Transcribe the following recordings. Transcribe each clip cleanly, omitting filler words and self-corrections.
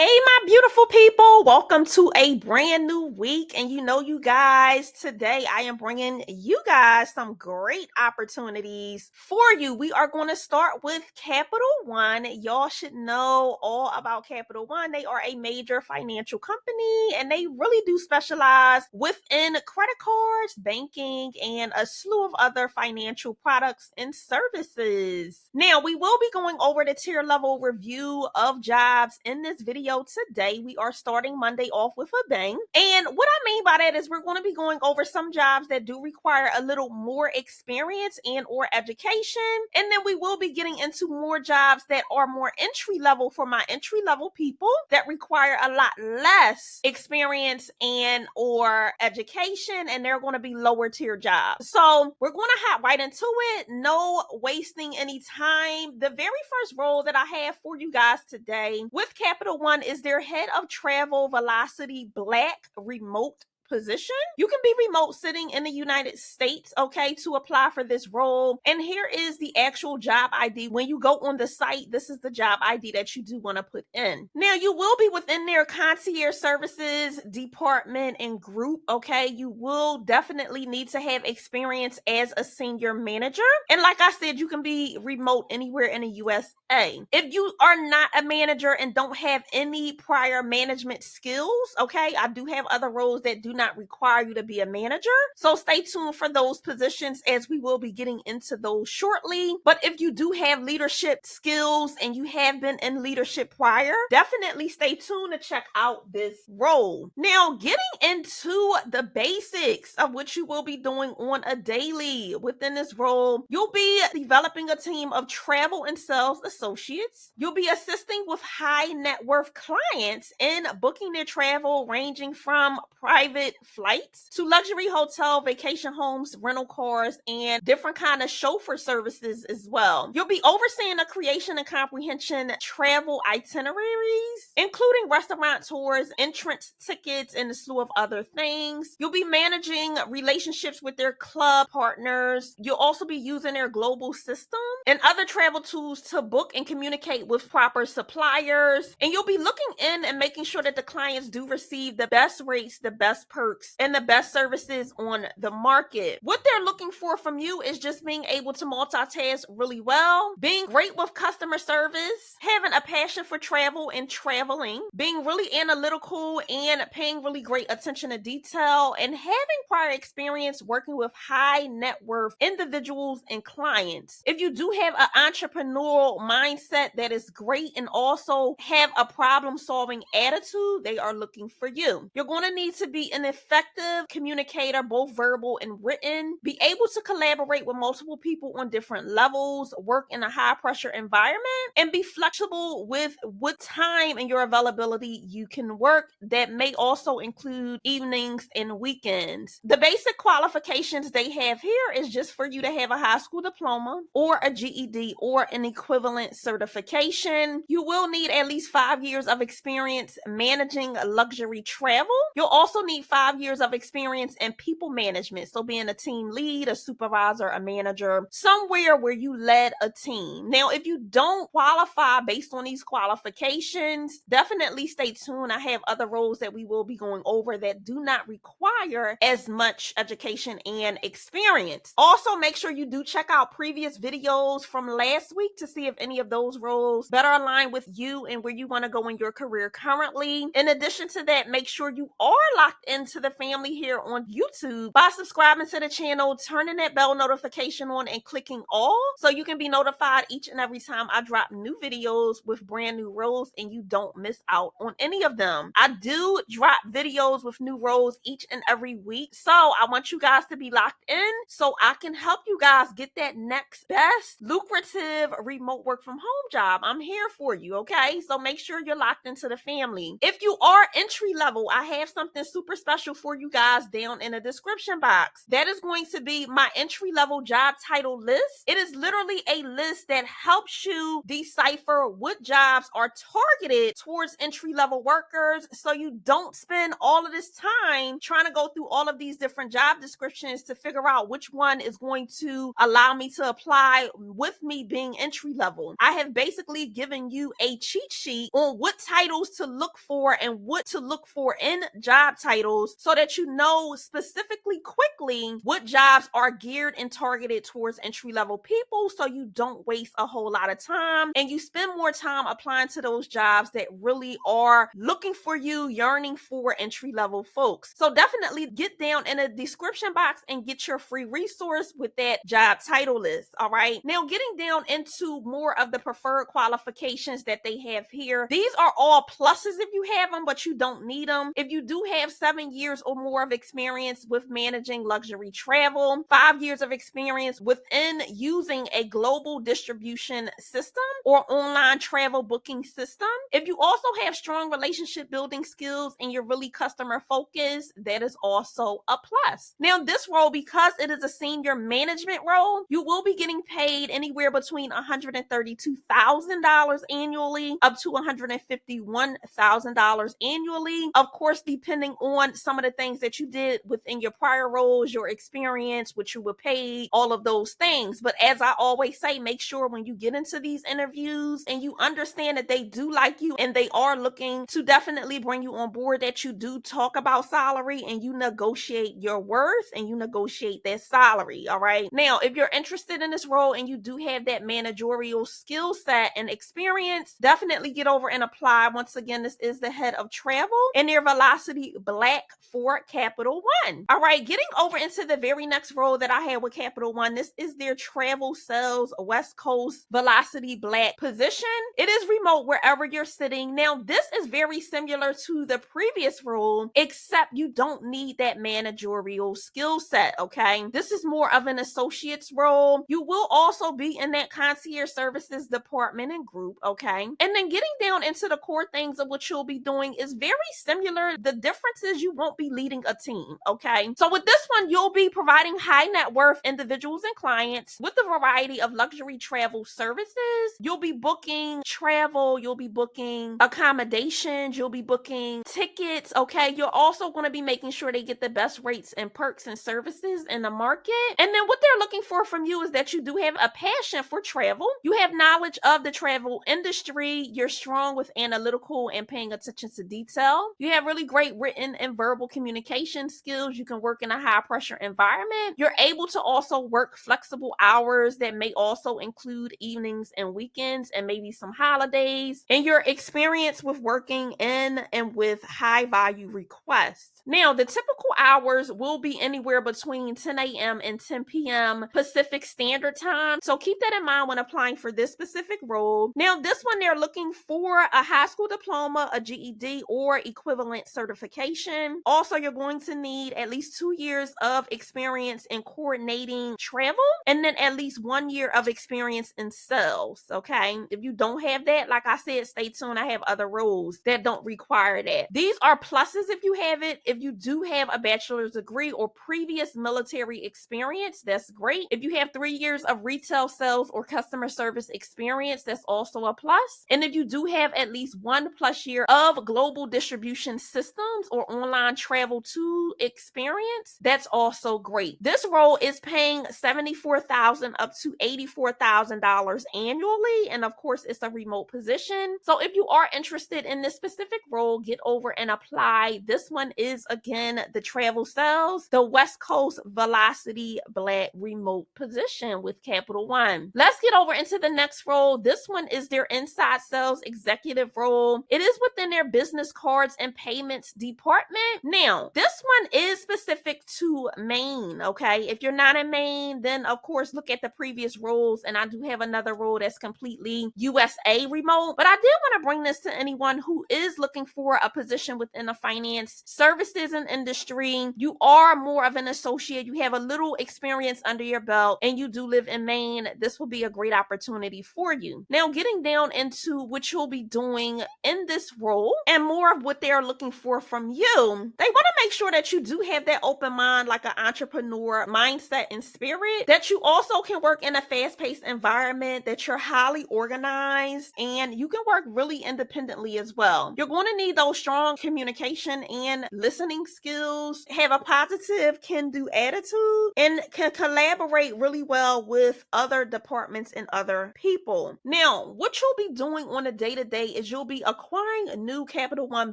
Hey, my beautiful people, welcome to a brand new week. And you guys, today I am bringing you guys some great opportunities for you. We are going to start with Capital One. Y'all should know all about Capital One. They are a major financial company and they really do specialize within credit cards, banking, and a slew of other financial products and services. Now, we will be going over the tier level review of jobs in this video today. We are starting Monday off with a bang. And what I mean by that is we're going to be going over some jobs that do require a little more experience and or education. And then we will be getting into more jobs that are more entry level for my entry level people that require a lot less experience and or education, and they're going to be lower tier jobs. So we're going to hop right into it. No wasting any time. The very first role that I have for you guys today with Capital One is their head of travel velocity black remote position. You can be remote sitting in the United States, okay, to apply for this role. And here is the actual job ID. When you go on the site, this is the job ID that you do want to put in. Now, you will be within their concierge services department and group, okay? You will definitely need to have experience as a senior manager. And like I said, you can be remote anywhere in the USA. If you are not a manager and don't have any prior management skills, okay, I do have other roles that do not require you to be a manager. So stay tuned for those positions as we will be getting into those shortly. But if you do have leadership skills and you have been in leadership prior, definitely stay tuned to check out this role. Now, getting into the basics of what you will be doing on a daily within this role, you'll be developing a team of travel and sales associates. You'll be assisting with high net worth clients in booking their travel, ranging from private flights to luxury hotel, vacation homes, rental cars, and different kind of chauffeur services as well. You'll be overseeing the creation and comprehension travel itineraries, including restaurant tours, entrance tickets, and a slew of other things. You'll be managing relationships with their club partners. You'll also be using their global system and other travel tools to book and communicate with proper suppliers. And you'll be looking in and making sure that the clients do receive the best rates, the best perks, and the best services on the market. What they're looking for from you is just being able to multitask really well, being great with customer service, having a passion for travel and traveling, being really analytical and paying really great attention to detail, and having prior experience working with high net worth individuals and clients. If you do have an entrepreneurial mindset, that is great, and also have a problem solving attitude, they are looking for you. You're going to need to be an effective communicator, both verbal and written, be able to collaborate with multiple people on different levels, work in a high pressure environment, and be flexible with what time and your availability you can work. That may also include evenings and weekends. The basic qualifications they have here is just for you to have a high school diploma or a GED or an equivalent certification. You will need at least 5 years of experience managing luxury travel. You'll also need 5 years of experience in people management. So being a team lead, a supervisor, a manager, somewhere where you led a team. Now, if you don't qualify based on these qualifications, definitely stay tuned. I have other roles that we will be going over that do not require as much education and experience. Also, make sure you do check out previous videos from last week to see if any of those roles better align with you and where you want to go in your career currently. In addition to that, make sure you are locked into the family here on YouTube by subscribing to the channel, turning that bell notification on, and clicking all so you can be notified each and every time I drop new videos with brand new roles and you don't miss out on any of them. I do drop videos with new roles each and every week, so I want you guys to be locked in so I can help you guys get that next best lucrative remote work from home job. I'm here for you, okay? So make sure you're locked into the family. If you are entry level, I have something super special special for you guys down in the description box. That is going to be my entry-level job title list. It is literally a list that helps you decipher what jobs are targeted towards entry-level workers, so you don't spend all of this time trying to go through all of these different job descriptions to figure out which one is going to allow me to apply with me being entry level. I have basically given you a cheat sheet on what titles to look for and what to look for in job titles, so that you know specifically quickly what jobs are geared and targeted towards entry level people, so you don't waste a whole lot of time and you spend more time applying to those jobs that really are looking for you, yearning for entry level folks. So definitely get down in the description box and get your free resource with that job title list. All right. Now, getting down into more of the preferred qualifications that they have here. These are all pluses if you have them, but you don't need them. If you do have 7 years or more of experience with managing luxury travel, 5 years of experience within using a global distribution system or online travel booking system. If you also have strong relationship building skills and you're really customer focused, that is also a plus. Now, this role, because it is a senior management role, you will be getting paid anywhere between $132,000 annually up to $151,000 annually. Of course, depending on some of the things that you did within your prior roles, your experience, what you were paid, all of those things. But as I always say, make sure when you get into these interviews and you understand that they do like you and they are looking to definitely bring you on board, that you do talk about salary and you negotiate your worth and you negotiate that salary. All right. Now, if you're interested in this role and you do have that managerial skill set and experience, definitely get over and apply. Once again, this is the head of travel and their Velocity Black for Capital One. All right. Getting over into the very next role that I had with Capital One, this is their travel sales West Coast Velocity Black position. It is remote wherever you're sitting. Now, this is very similar to the previous role, except you don't need that managerial skill set, okay? This is more of an associate's role. You will also be in that concierge services department and group, okay? And then getting down into the core things of what you'll be doing is very similar. The difference is you won't be leading a team, okay? So with this one, you'll be providing high net worth individuals and clients with a variety of luxury travel services. You'll be booking travel, you'll be booking accommodations, you'll be booking tickets, okay? You're also going to be making sure they get the best rates and perks and services in the market. And then what they're looking for from you is that you do have a passion for travel. You have knowledge of the travel industry. You're strong with analytical and paying attention to detail. You have really great written and verbal communication skills. You can work in a high pressure environment. You're able to also work flexible hours that may also include evenings and weekends and maybe some holidays. And your experience with working in and with high value requests. Now, the typical hours will be anywhere between 10 a.m. and 10 p.m. Pacific Standard Time. So keep that in mind when applying for this specific role. Now, this one, they're looking for a high school diploma, a GED, or equivalent certification. Also, you're going to need at least 2 years of experience in coordinating travel and then at least 1 year of experience in sales, okay? If you don't have that, like I said, stay tuned. I have other roles that don't require that. These are pluses if you have it. If you do have a bachelor's degree or previous military experience, that's great. If you have 3 years of retail sales or customer service experience, that's also a plus. And if you do have at least 1+ year of global distribution systems or online travel to experience, that's also great. This role is paying $74,000 up to $84,000 annually. And of course, it's a remote position. So if you are interested in this specific role, get over and apply. This one is, again, the travel sales, the West Coast Velocity Black remote position with Capital One. Let's get over into the next role. This one is their inside sales executive role. It is within their business cards and payments department. Now, this one is specific to Maine, okay? If you're not in Maine, then of course look at the previous roles, and I do have another role that's completely USA remote, but I did want to bring this to anyone who is looking for a position within the finance services and industry. You are more of an associate, you have a little experience under your belt, and you do live in Maine. This will be a great opportunity for you. Now, getting down into what you'll be doing in this role and more of what they are looking for from you, they want to make sure that you do have that open mind, like an entrepreneur mindset and spirit, that you also can work in a fast-paced environment, that you're highly organized, and you can work really independently as well. You're going to need those strong communication and listening skills, have a positive can-do attitude, and can collaborate really well with other departments and other people. Now, what you'll be doing on a day-to-day is you'll be acquiring new Capital One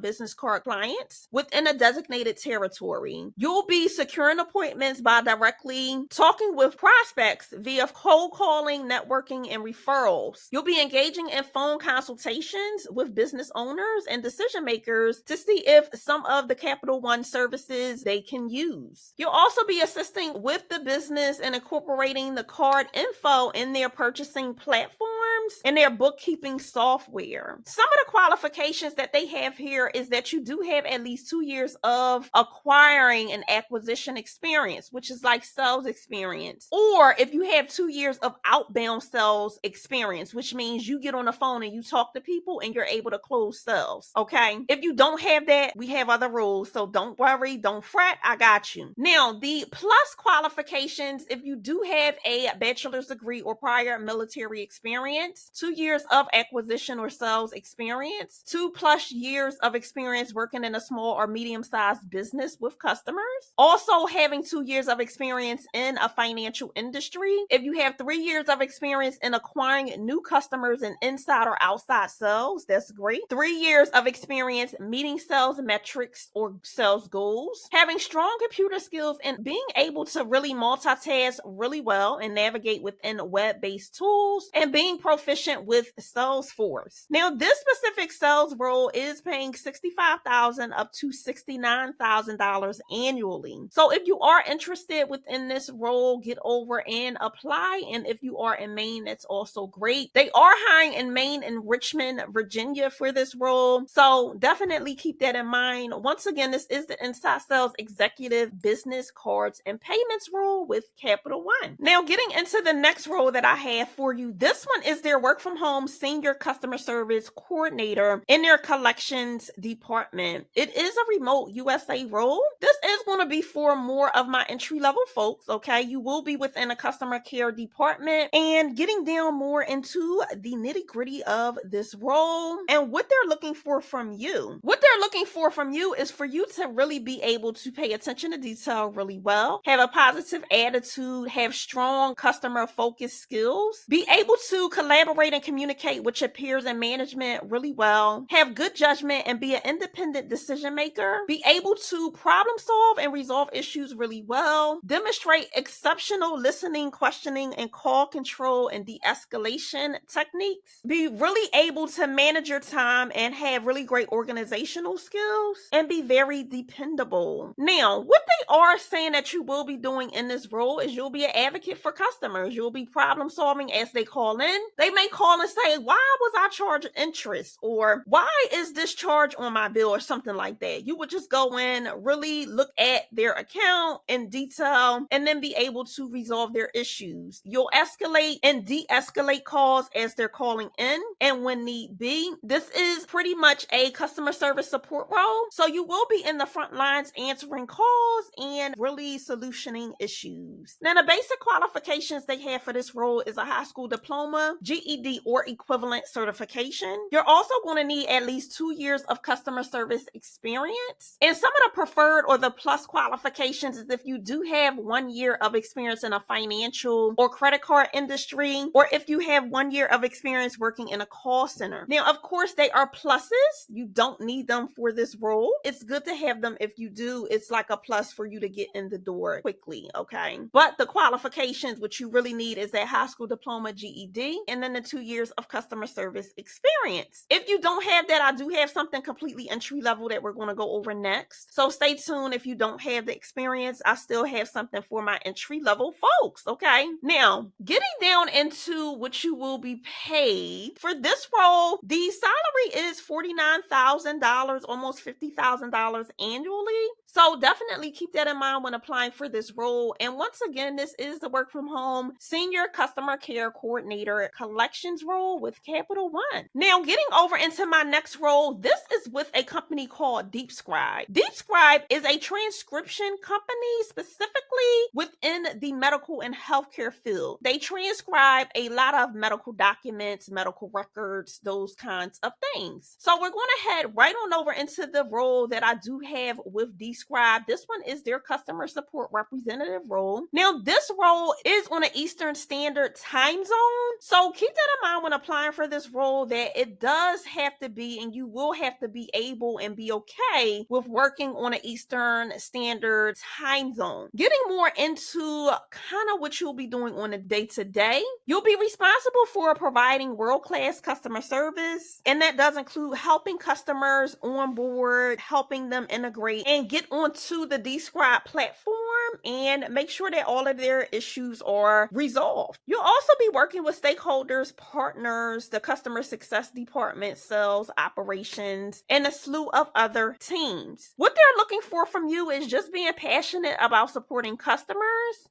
business card clients within a designated territory. You'll be securing appointments by directly talking with prospects via cold calling, networking, and referrals. You'll be engaging in phone consultations with business owners and decision makers to see if some of the Capital One services they can use. You'll also be assisting with the business and incorporating the card info in their purchasing platforms and their bookkeeping software. Some of the qualifications that they have here is that you do have at least 2 years of acquiring and acquisition experience, which is like sales experience. Or if you have 2 years of outbound sales experience, which means you get on the phone and you talk to people and you're able to close sales. Okay. If you don't have that, we have other rules. So don't worry, don't fret. I got you. Now, the plus qualifications, if you do have a bachelor's degree or prior military experience, 2 years of acquisition or sales experience, 2+ years of experience working in a small or medium-sized business with customers, also having 2 years of experience in a financial industry. If you have 3 years of experience in acquiring new customers in inside or outside sales, that's great. 3 years of experience meeting sales metrics or sales goals, having strong computer skills and being able to really multitask really well and navigate within web-based tools, and being proficient with Salesforce. Now, this specific sales role is paying $65,000 up to $69,000 annually. So if you are interested within this role, get over and apply. And if you are in Maine, that's also great. They are hiring in Maine and Richmond, Virginia for this role. So definitely keep that in mind. Once again, this is the Inside Sales Executive Business Cards and Payments role with Capital One. Now, getting into the next role that I have for you, this one is their work from home senior customer service coordinator in their collections department. It is a remote USA role. This is going to be for more of my entry level folks. Okay, you will be within a customer care department and getting down more into the nitty gritty of this role and what they're looking for from you. What they're looking for from you is for you to really be able to pay attention to detail really well, have a positive attitude, have strong customer focused skills, be able to collaborate and communicate with your peers and management really well, have good judgment and be an independent decision maker, be able to problem solve and resolve issues really well, demonstrate exceptional listening, questioning, and call control and de-escalation techniques, be really able to manage your time and have really great organizational skills, and be very dependable. Now, what they are saying that you will be doing in this role is you'll be an advocate for customers. You'll be problem solving as they call in. They may call and say, why was I charged interest? Or why is this charge on my bill? Or something like that. You would just go in, really look at their account in detail, and then be able to resolve their issues. You'll escalate and de-escalate calls as they're calling in and when need be. This is pretty much a customer service support role. So you will be in the front lines answering calls and really solutioning issues. Now, the basic qualifications they have for this role is a high school diploma, GED, or equivalent certification. You're also going to need at least 2 years of customer service experience. And some of the preferred or the plus qualifications is if you do have 1 year of experience in a financial or credit card industry, or if you have 1 year of experience working in a call center. Now, of course, they are pluses. You don't need them for this role. It's good to have them if you do. It's like a plus for you to get in the door quickly, okay? But the qualifications, what you really need is that high school diploma, GED, and then the 2 years of customer service experience. If you don't have that, I do have something completely entry level that we're going to go over next. So stay tuned. If you don't have the experience, I still have something for my entry level folks, okay? Now, getting down into what you will be paid for this role, the salary is $49,000, almost $50,000 annually. So definitely keep that in mind when applying for this role. And once again, this is the work from home senior customer care coordinator collections role with Capital One. Now, getting over into my next role, this is with a company called DeepScribe. DeepScribe DeepScribe is a transcription company specifically within the medical and healthcare field. They transcribe a lot of medical documents, medical records, those kinds of things. So we're going to head right on over into the role that I do have with DeepScribe. This one is their customer support representative role. Now, this role is on an Eastern Standard Time zone. So keep that in mind when applying for this role, that it does have to be, and you will have to be able and be okay with working on an Eastern Standard Time zone. Getting more into kind of what you'll be doing on a day-to-day, you'll be responsible for providing world-class customer service, and that does include helping customers on board, helping them integrate and get onto the DeepScribe platform and make sure that all of their issues are resolved. You'll also be working with stakeholders, partners, the customer success department, sales, operations, and a slew of other teams. What they're looking for from you is just being passionate about supporting customers,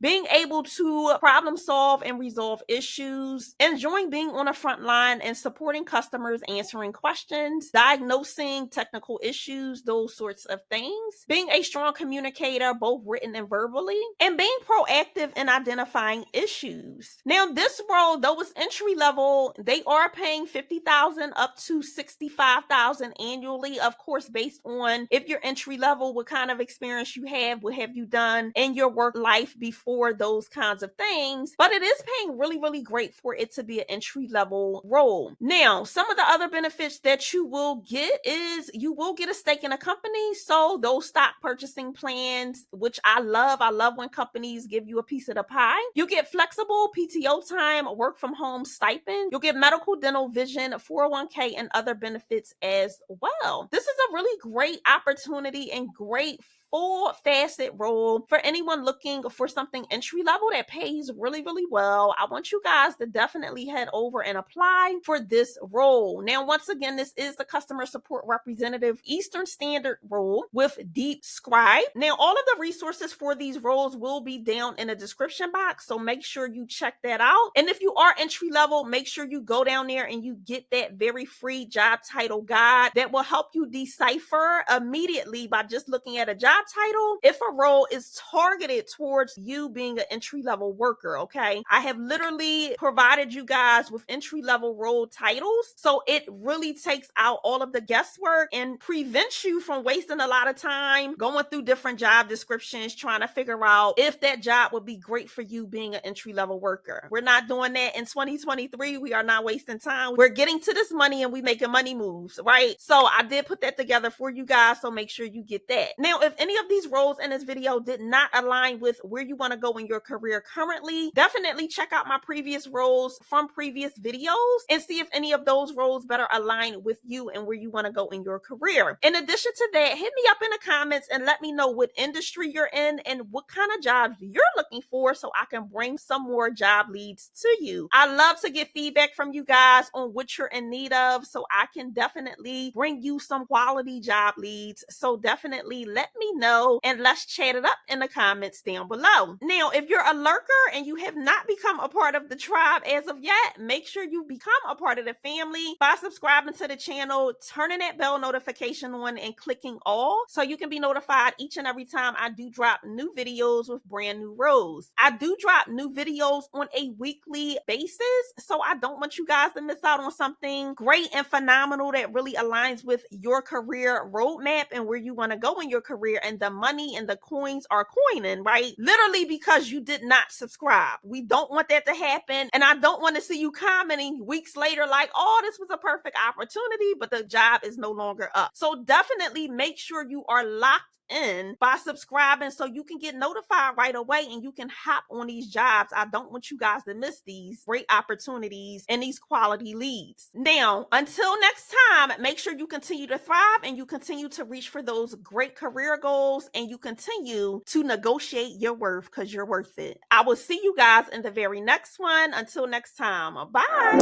being able to problem solve and resolve issues, enjoying being on the front line and supporting customers, answering questions, diagnosing technical issues, those sorts of things, being a strong communicator, both written and verbally, and being proactive in identifying issues. Now, this role, though it's entry level, they are paying $50,000 up to $65,000 annually. Of course, based on if you're entry level, what kind of experience you have, what have you done in your work life before, those kinds of things. But it is paying really, really great for it to be an entry level role. Now, some of the other benefits that you will get is you will get a stake in a company. So those stock purchasing plans, which I love when companies give you a piece of the pie. You get flexible PTO time, work from home stipend. You'll get medical, dental, vision, 401k, and other benefits as well. This is a really great opportunity and great full facet role for anyone looking for something entry level that pays really, really well. I want you guys to definitely head over and apply for this role. Now, once again, this is the customer support representative Eastern Standard role with DeepScribe. Now, all of the resources for these roles will be down in the description box, so make sure you check that out. And if you are entry level, make sure you go down there and you get that very free job title guide that will help you decipher immediately by just looking at a job title if a role is targeted towards you being an entry-level worker. Okay, I have literally provided you guys with entry-level role titles, so it really takes out all of the guesswork and prevents you from wasting a lot of time going through different job descriptions trying to figure out if that job would be great for you being an entry-level worker. We're not doing that in 2023. We are not wasting time. We're getting to this money and we making money moves, right? So I did put that together for you guys, so make sure you get that. Now, if any of these roles in this video did not align with where you want to go in your career currently, definitely check out my previous roles from previous videos and see if any of those roles better align with you and where you want to go in your career. In addition to that, hit me up in the comments and let me know what industry you're in and what kind of jobs you're looking for so I can bring some more job leads to you. I love to get feedback from you guys on what you're in need of so I can definitely bring you some quality job leads. So definitely let me know and let's chat it up in the comments down below. Now, if you're a lurker and you have not become a part of the tribe as of yet, make sure you become a part of the family by subscribing to the channel, turning that bell notification on and clicking all so you can be notified each and every time I do drop new videos with brand new roles. I do drop new videos on a weekly basis, so I don't want you guys to miss out on something great and phenomenal that really aligns with your career roadmap and where you want to go in your career, and the money and the coins are coining, right? Literally because you did not subscribe. We don't want that to happen, and I don't want to see you commenting weeks later like, oh, this was a perfect opportunity, but the job is no longer up. So definitely make sure you are locked in by subscribing so you can get notified right away and you can hop on these jobs. I don't want you guys to miss these great opportunities and these quality leads. Now, until next time, make sure you continue to thrive and you continue to reach for those great career goals and you continue to negotiate your worth because you're worth it. I will see you guys in the very next one. Until next time, bye.